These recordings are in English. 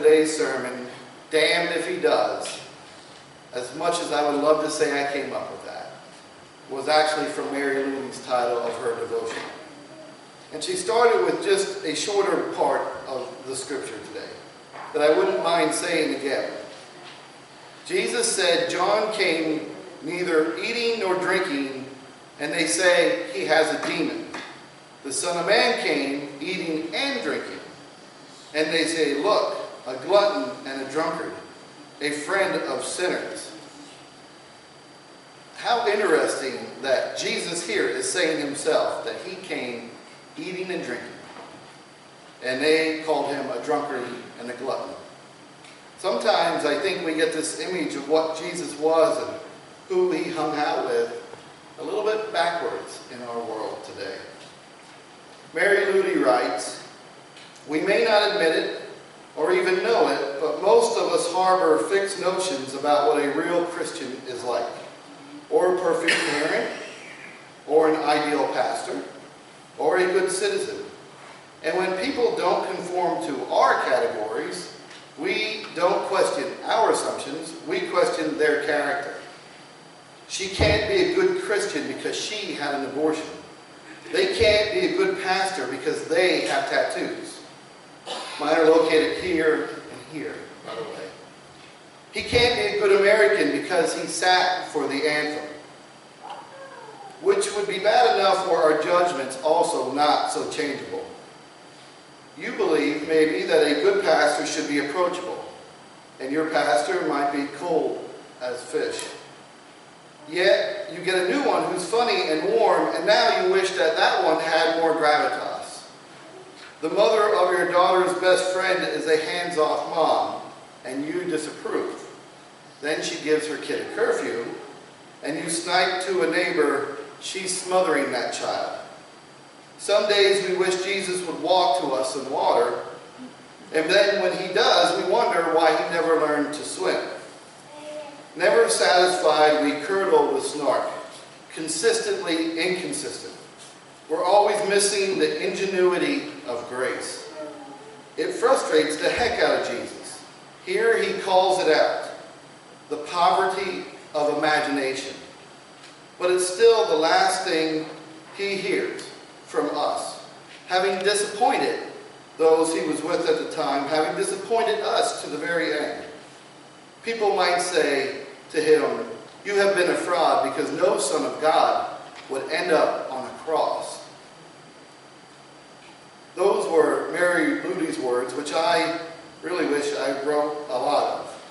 today's sermon, Damned If He Does, as much as I would love to say I came up with that, was actually from Mary Luty's title of her devotion. And she started with just a shorter part of the scripture today that I wouldn't mind saying again. Jesus said, John came neither eating nor drinking, and they say he has a demon. The Son of Man came eating and drinking, and they say, look, a glutton and a drunkard, a friend of sinners. How interesting that Jesus here is saying himself that he came eating and drinking, and they called him a drunkard and a glutton. Sometimes I think we get this image of what Jesus was and who he hung out with a little bit backwards in our world today. Mary Luty writes, we may not admit it or even know it, but most of us harbor fixed notions about what a real Christian is like, or a perfect parent, or an ideal pastor, or a good citizen. And when people don't conform to our categories, we don't question our assumptions, we question their character. She can't be a good Christian because she had an abortion. They can't be a good pastor because they have tattoos. Mine are located here and here, by the way. He can't be a good American because he sat for the anthem, which would be bad enough were our judgments also not so changeable. You believe, maybe, that a good pastor should be approachable, and your pastor might be cold as fish. Yet, you get a new one who's funny and warm, and now you wish that that one had more gravitas. The mother of your daughter's best friend is a hands-off mom, and you disapprove. Then she gives her kid a curfew, and you snipe to a neighbor, she's smothering that child. Some days we wish Jesus would walk to us in water, and then when he does, we wonder why he never learned to swim. Never satisfied, we curdle with snark, consistently inconsistent. We're always missing the ingenuity of grace. It frustrates the heck out of Jesus. Here he calls it out, the poverty of imagination. But it's still the last thing he hears from us. Having disappointed those he was with at the time, having disappointed us to the very end. People might say to him, you have been a fraud because no Son of God would end up on a cross. Those were Mary Luty's words, which I really wish I wrote a lot of.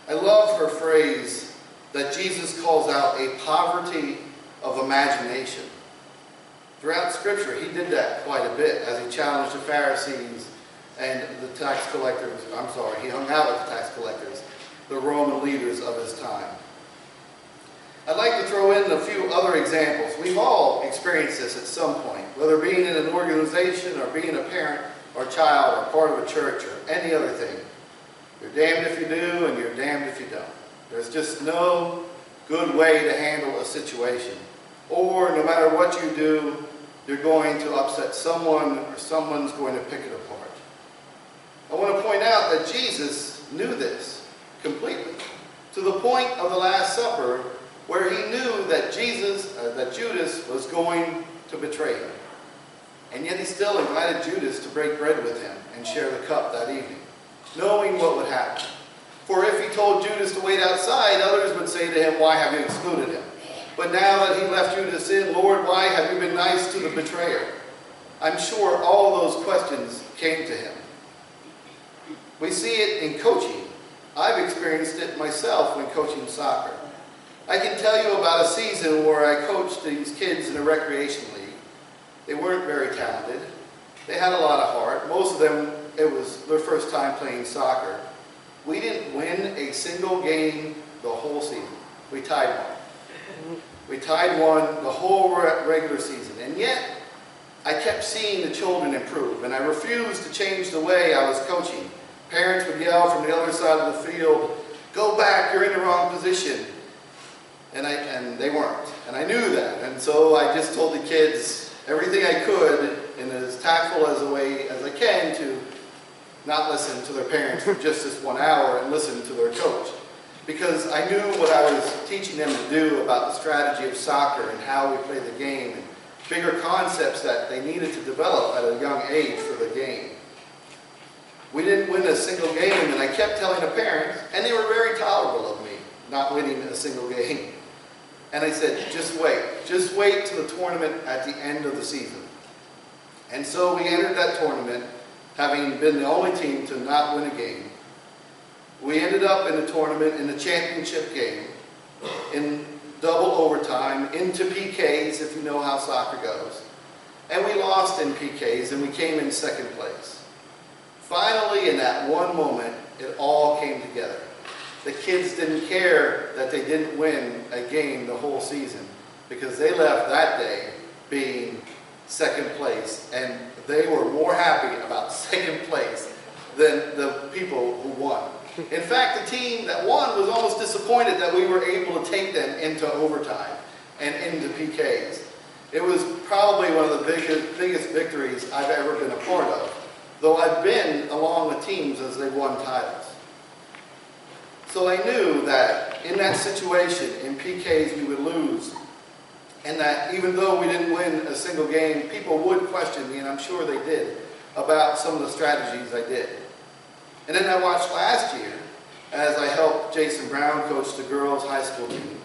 I love her phrase that Jesus calls out a poverty of imagination. Throughout Scripture, he did that quite a bit as he challenged the Pharisees and the tax collectors. He hung out with the tax collectors, the Roman leaders of his time. I'd like to throw in a few other examples. We've all experienced this at some point, whether being in an organization or being a parent or child or part of a church or any other thing. You're damned if you do and you're damned if you don't. There's just no good way to handle a situation. Or no matter what you do, you're going to upset someone or someone's going to pick it apart. I want to point out that Jesus knew this completely, to the point of the Last Supper where he knew that Judas was going to betray him. And yet he still invited Judas to break bread with him and share the cup that evening, knowing what would happen. For if he told Judas to wait outside, others would say to him, why have you excluded him? But now that he left Judas in, Lord, why have you been nice to the betrayer? I'm sure all those questions came to him. We see it in coaching. I've experienced it myself when coaching soccer. I can tell you about a season where I coached these kids in a recreation league. They weren't very talented. They had a lot of heart. Most of them, it was their first time playing soccer. We didn't win a single game the whole season. We tied one. We tied one the whole regular season. And yet, I kept seeing the children improve, and I refused to change the way I was coaching. Parents would yell from the other side of the field, go back, you're in the wrong position. And they weren't. And I knew that. And so I just told the kids everything I could in as tactful as a way as I can to not listen to their parents for just this 1 hour and listen to their coach. Because I knew what I was teaching them to do about the strategy of soccer and how we play the game and bigger concepts that they needed to develop at a young age for the game. We didn't win a single game, and I kept telling the parents, and they were very tolerable of me not winning a single game. And I said, just wait till the tournament at the end of the season. And so we entered that tournament, having been the only team to not win a game. We ended up in the tournament in the championship game, in double overtime, into PKs, if you know how soccer goes. And we lost in PKs, and we came in second place. Finally, in that one moment, it all came together. The kids didn't care that they didn't win a game the whole season, because they left that day being second place, and they were more happy about second place than the people who won. In fact, the team that won was almost disappointed that we were able to take them into overtime and into PKs. It was probably one of the biggest victories I've ever been a part of, though I've been along with teams as they won titles. So I knew that in that situation, in PKs, we would lose, and that even though we didn't win a single game, people would question me, and I'm sure they did, about some of the strategies I did. And then I watched last year as I helped Jason Brown coach the girls' high school team.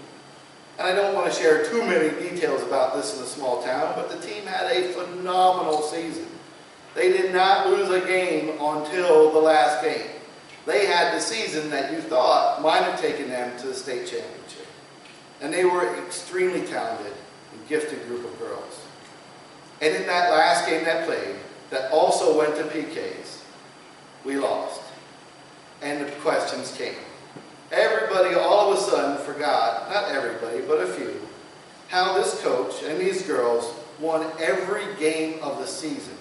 And I don't want to share too many details about this in a small town, but the team had a phenomenal season. They did not lose a game until the last game. They had the season that you thought might have taken them to the state championship. And they were an extremely talented and gifted group of girls. And in that last game that played, that also went to PKs, we lost. And the questions came. Everybody all of a sudden forgot, not everybody, but a few, how this coach and these girls won every game of the season,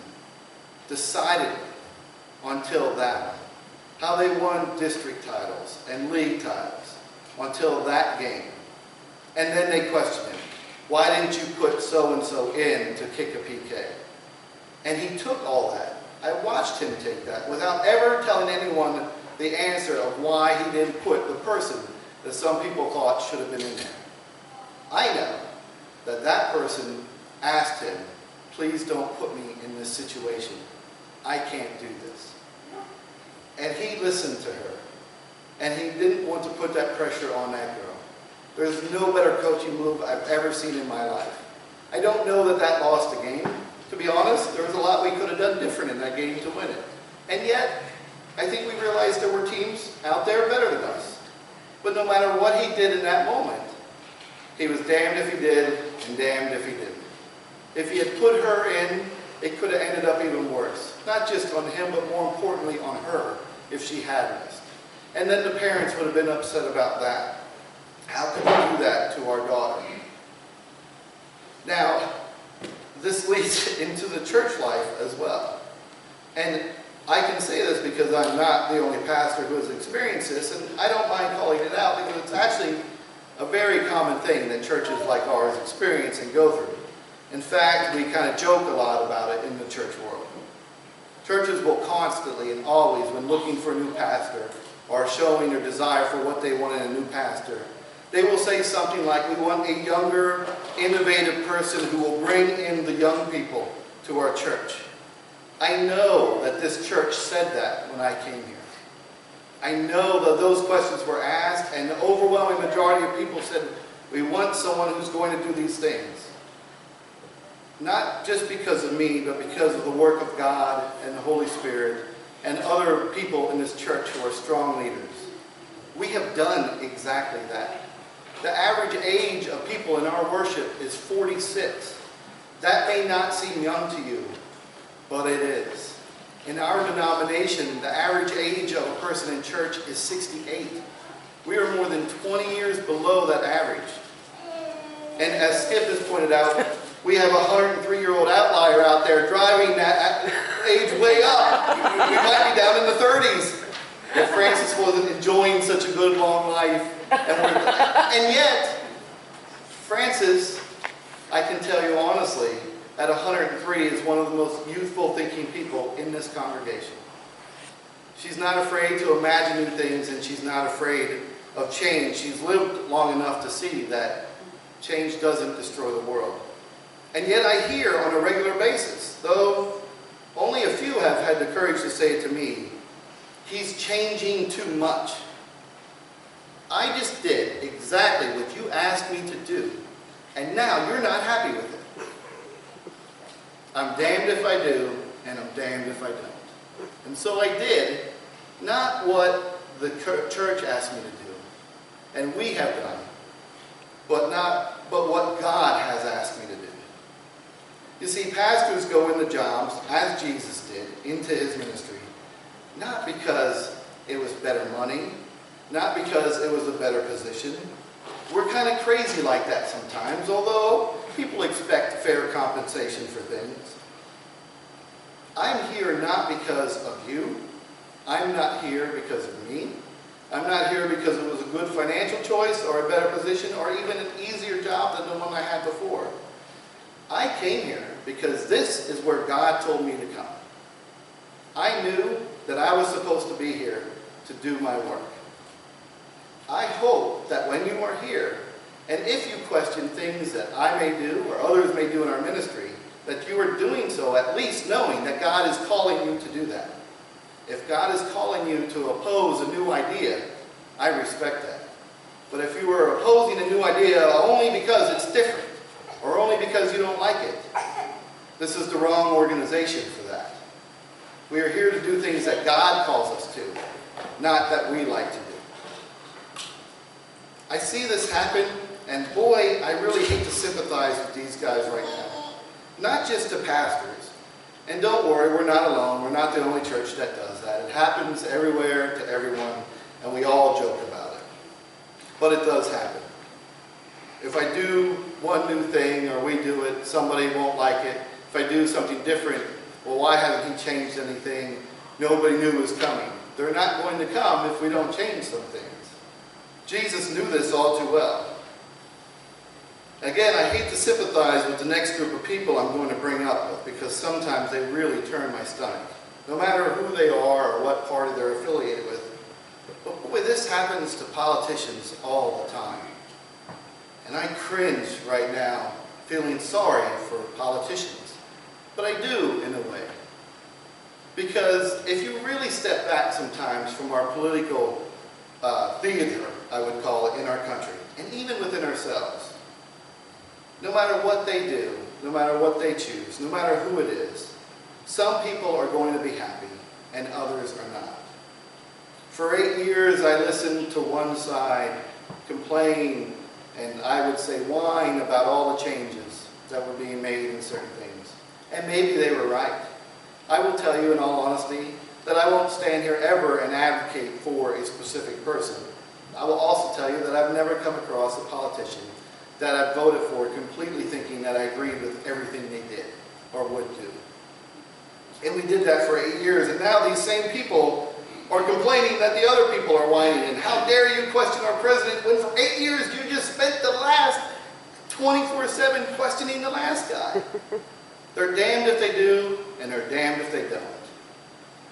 decidedly, until that one. How they won district titles and league titles until that game. And then they questioned him. Why didn't you put so-and-so in to kick a PK? And he took all that. I watched him take that without ever telling anyone the answer of why he didn't put the person that some people thought should have been in there. I know that that person asked him, please don't put me in this situation. I can't do this. And he listened to her. And he didn't want to put that pressure on that girl. There's no better coaching move I've ever seen in my life. I don't know that that lost a game. To be honest, there was a lot we could have done different in that game to win it. And yet, I think we realized there were teams out there better than us. But no matter what he did in that moment, he was damned if he did and damned if he didn't. If he had put her in, it could have ended up even worse. Not just on him, but more importantly on her, if she had missed. And then the parents would have been upset about that. How could you do that to our daughter? Now, this leads into the church life as well. And I can say this because I'm not the only pastor who has experienced this, and I don't mind calling it out because it's actually a very common thing that churches like ours experience and go through. In fact, we kind of joke a lot about it in the church world. Churches will constantly and always, when looking for a new pastor or showing their desire for what they want in a new pastor, they will say something like, we want a younger, innovative person who will bring in the young people to our church. I know that this church said that when I came here. I know that those questions were asked, and the overwhelming majority of people said, we want someone who's going to do these things. Not just because of me, but because of the work of God and the Holy Spirit and other people in this church who are strong leaders. We have done exactly that. The average age of people in our worship is 46. That may not seem young to you, but it is. In our denomination, the average age of a person in church is 68. We are more than 20 years below that average. And as Skip has pointed out, we have a 103-year-old outlier out there driving that age way up. We might be down in the 30s if Francis wasn't enjoying such a good long life. And yet, Francis, I can tell you honestly, at 103 is one of the most youthful thinking people in this congregation. She's not afraid to imagine new things, and she's not afraid of change. She's lived long enough to see that change doesn't destroy the world. And yet I hear on a regular basis, though only a few have had the courage to say it to me, he's changing too much. I just did exactly what you asked me to do, and now you're not happy with it. I'm damned if I do, and I'm damned if I don't. And so I did not what the church asked me to do, and we have done, but what God has asked me to do. You see, pastors go into jobs, as Jesus did, into his ministry, not because it was better money, not because it was a better position. We're kind of crazy like that sometimes, although people expect fair compensation for things. I'm here not because of you. I'm not here because of me. I'm not here because it was a good financial choice or a better position or even an easier job than the one I had before. I came here because this is where God told me to come. I knew that I was supposed to be here to do my work. I hope that when you are here, and if you question things that I may do or others may do in our ministry, that you are doing so at least knowing that God is calling you to do that. If God is calling you to oppose a new idea, I respect that. But if you are opposing a new idea only because it's different, or only because you don't like it, this is the wrong organization for that. We are here to do things that God calls us to, not that we like to do. I see this happen, and boy, I really hate to sympathize with these guys right now. Not just to pastors. And don't worry, we're not alone. We're not the only church that does that. It happens everywhere to everyone, and we all joke about it. But it does happen. If I do one new thing, or we do it, somebody won't like it. If I do something different, well, why hasn't he changed anything? Nobody knew it was coming. They're not going to come if we don't change some things. Jesus knew this all too well. Again, I hate to sympathize with the next group of people I'm going to bring up with, because sometimes they really turn my stomach, no matter who they are or what party they're affiliated with. But boy, this happens to politicians all the time. And I cringe right now, feeling sorry for politicians. But I do, in a way. Because if you really step back sometimes from our political theater, I would call it, in our country, and even within ourselves, no matter what they do, no matter what they choose, no matter who it is, some people are going to be happy and others are not. For 8 years, I listened to one side complain, and I would say whine about all the changes that were being made in certain things. And maybe they were right. I will tell you in all honesty that I won't stand here ever and advocate for a specific person. I will also tell you that I've never come across a politician that I voted for completely thinking that I agreed with everything they did or would do. And we did that for 8 years, and now these same people are complaining that the other people are whining, and how dare you question our president when for 8 years you just spent the last 24/7 questioning the last guy. They're damned if they do, and they're damned if they don't.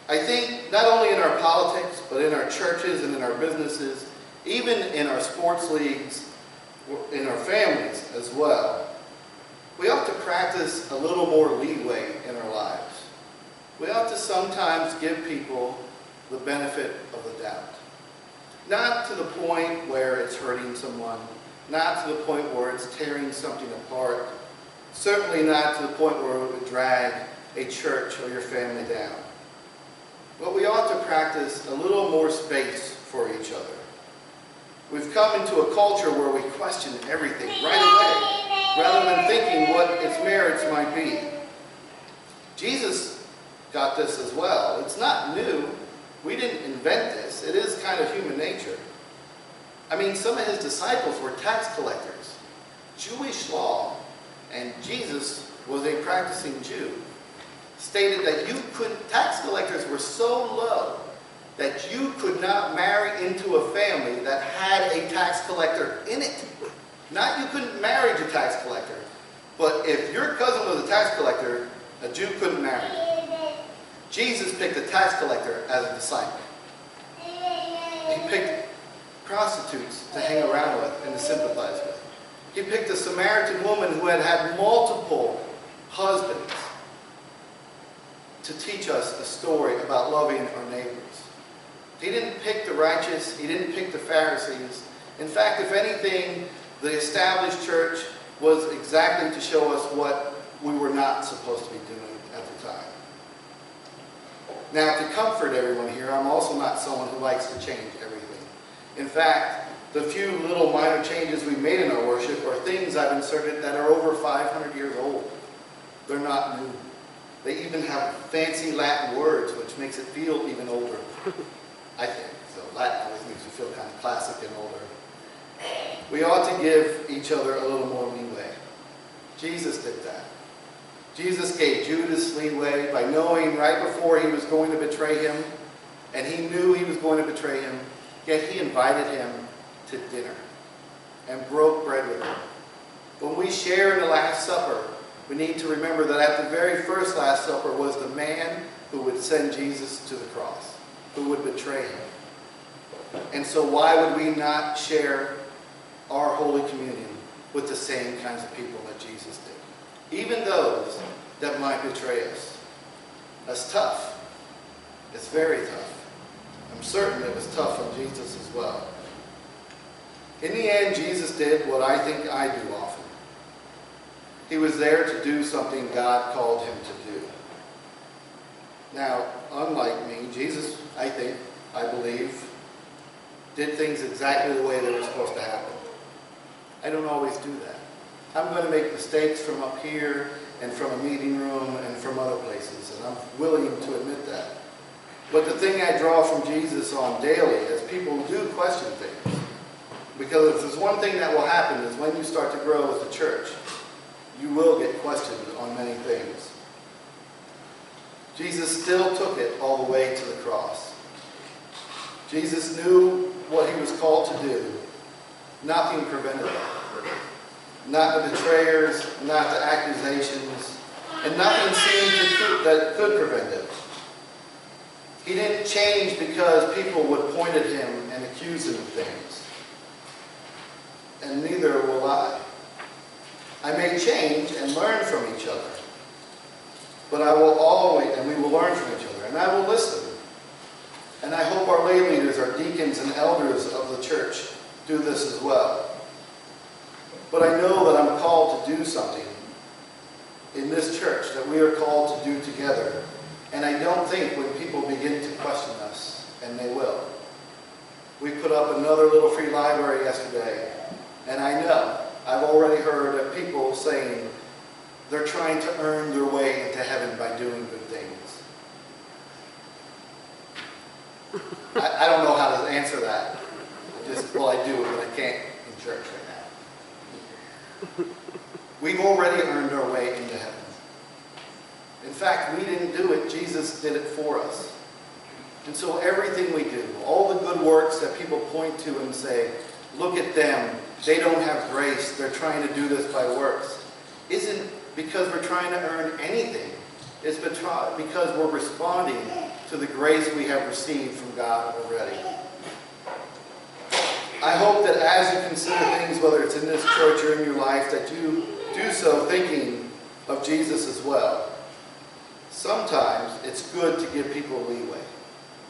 I think not only in our politics, but in our churches and in our businesses, even in our sports leagues, in our families as well, we ought to practice a little more leeway in our lives. We ought to sometimes give people the benefit of the doubt. Not to the point where it's hurting someone, not to the point where it's tearing something apart, certainly not to the point where it would drag a church or your family down. But we ought to practice a little more space for each other. We've come into a culture where we question everything right away, rather than thinking what its merits might be. Jesus got this as well. It's not new. We didn't invent this. It is kind of human nature. I mean, some of his disciples were tax collectors. Jewish law, and Jesus was a practicing Jew, stated that tax collectors were so low that you could not marry into a family that had a tax collector in it. Not you couldn't marry a tax collector, but if your cousin was a tax collector, a Jew couldn't marry you. Jesus picked a tax collector as a disciple. He picked prostitutes to hang around with and to sympathize with. He picked a Samaritan woman who had had multiple husbands to teach us a story about loving our neighbors. He didn't pick the righteous. He didn't pick the Pharisees. In fact, if anything, the established church was exactly to show us what we were not supposed to be doing at the time. Now, to comfort everyone here, I'm also not someone who likes to change everything. In fact, the few little minor changes we made in our worship are things I've inserted that are over 500 years old. They're not new. They even have fancy Latin words, which makes it feel even older. I think. So Latin always makes you feel kind of classic and older. We ought to give each other a little more leeway. Jesus did that. Jesus gave Judas leeway by knowing right before he was going to betray him, and he knew he was going to betray him, yet he invited him to dinner and broke bread with him. When we share in the Last Supper, we need to remember that at the very first Last Supper was the man who would send Jesus to the cross, who would betray him. And so why would we not share our Holy Communion with the same kinds of people that Jesus did? Even those that might betray us. That's tough. It's very tough. I'm certain it was tough on Jesus as well. In the end, Jesus did what I think I do often. He was there to do something God called him to do. Now, unlike me, Jesus, I believe, did things exactly the way they were supposed to happen. I don't always do that. I'm going to make mistakes from up here and from a meeting room and from other places, and I'm willing to admit that. But the thing I draw from Jesus on daily is people do question things. Because if there's one thing that will happen is when you start to grow as a church, you will get questioned on many things. Jesus still took it all the way to the cross. Jesus knew what he was called to do. Nothing prevented that. Not the betrayers, not the accusations, and nothing seemed that could prevent it. He didn't change because people would point at him and accuse him of things. And neither will I. I may change and learn from each other. But I will always, and we will learn from each other, and I will listen. And I hope our lay leaders, our deacons and elders of the church do this as well. But I know that I'm called to do something in this church that we are called to do together. And I don't think when people begin to question us, and they will. We put up another little free library yesterday, and I know, I've already heard of people saying they're trying to earn their way into heaven by doing good things. I don't know how to answer that. Well, I do, but I can't in church right now. We've already earned our way into heaven. In fact, we didn't do it. Jesus did it for us. And so everything we do, all the good works that people point to and say, look at them, they don't have grace, they're trying to do this by works, isn't because we're trying to earn anything. It's because we're responding to the grace we have received from God already. I hope that as you consider things, whether it's in this church or in your life, that you do so thinking of Jesus as well. Sometimes it's good to give people leeway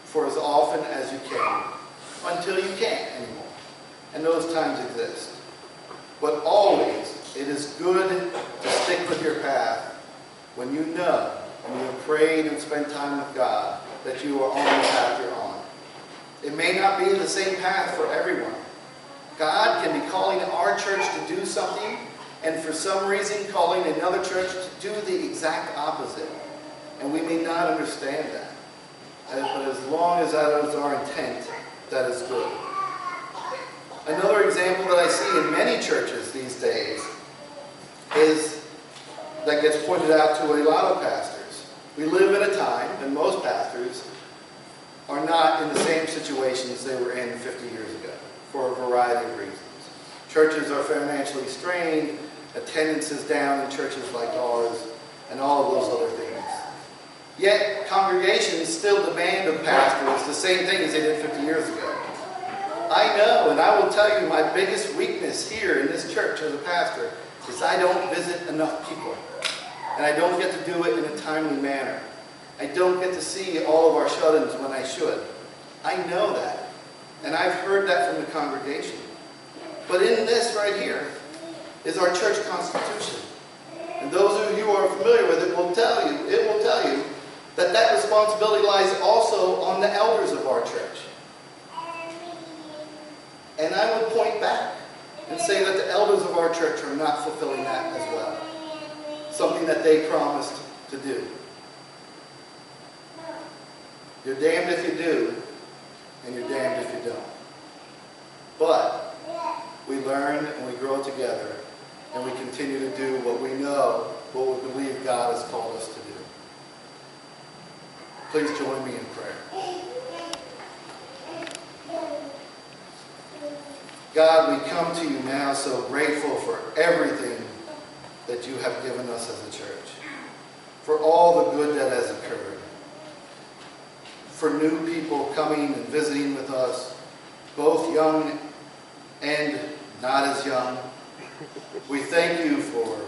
for as often as you can, until you can't anymore. And those times exist. But always, it is good to stick with your path when you know, and you have prayed and spent time with God, that you are on the path you're on. It may not be the same path for everyone. God can be calling our church to do something, and for some reason calling another church to do the exact opposite. And we may not understand that. But as long as that is our intent, that is good. Another example that I see in many churches these days is that gets pointed out to a lot of pastors. We live in a time, and most pastors are not in the same situations they were in 50 years ago for a variety of reasons. Churches are financially strained, attendance is down in churches like ours, and all of those other things. Yet congregations still demand of pastors the same thing as they did 50 years ago. I know, and I will tell you, my biggest weakness here in this church as a pastor is I don't visit enough people. And I don't get to do it in a timely manner. I don't get to see all of our shut-ins when I should. I know that. And I've heard that from the congregation. But in this right here is our church constitution. And those of you who are familiar with it will tell you that that responsibility lies also on the elders of our church. And I would point back and say that the elders of our church are not fulfilling that as well. Something that they promised to do. You're damned if you do, and you're damned if you don't. But we learn and we grow together, and we continue to do what we know, what we believe God has called us to do. Please join me in prayer. God, we come to you now so grateful for everything that you have given us as a church. For all the good that has occurred. For new people coming and visiting with us, both young and not as young. We thank you for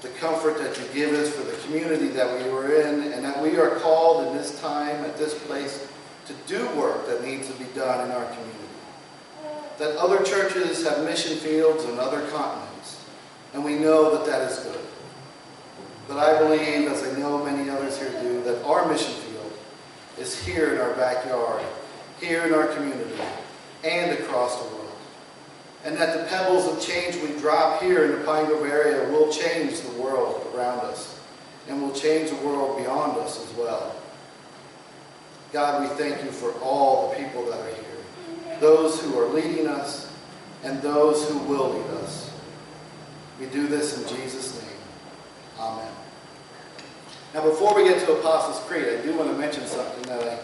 the comfort that you give us, for the community that we were in, and that we are called in this time, at this place, to do work that needs to be done in our community. That other churches have mission fields on other continents, and we know that that is good. But I believe, as I know many others here do, that our mission field is here in our backyard, here in our community, and across the world. And that the pebbles of change we drop here in the Pine Grove area will change the world around us, and will change the world beyond us as well. God, we thank you for all the people that are here. Those who are leading us, and those who will lead us. We do this in Jesus' name. Amen. Now, before we get to Apostles' Creed, I do want to mention something that I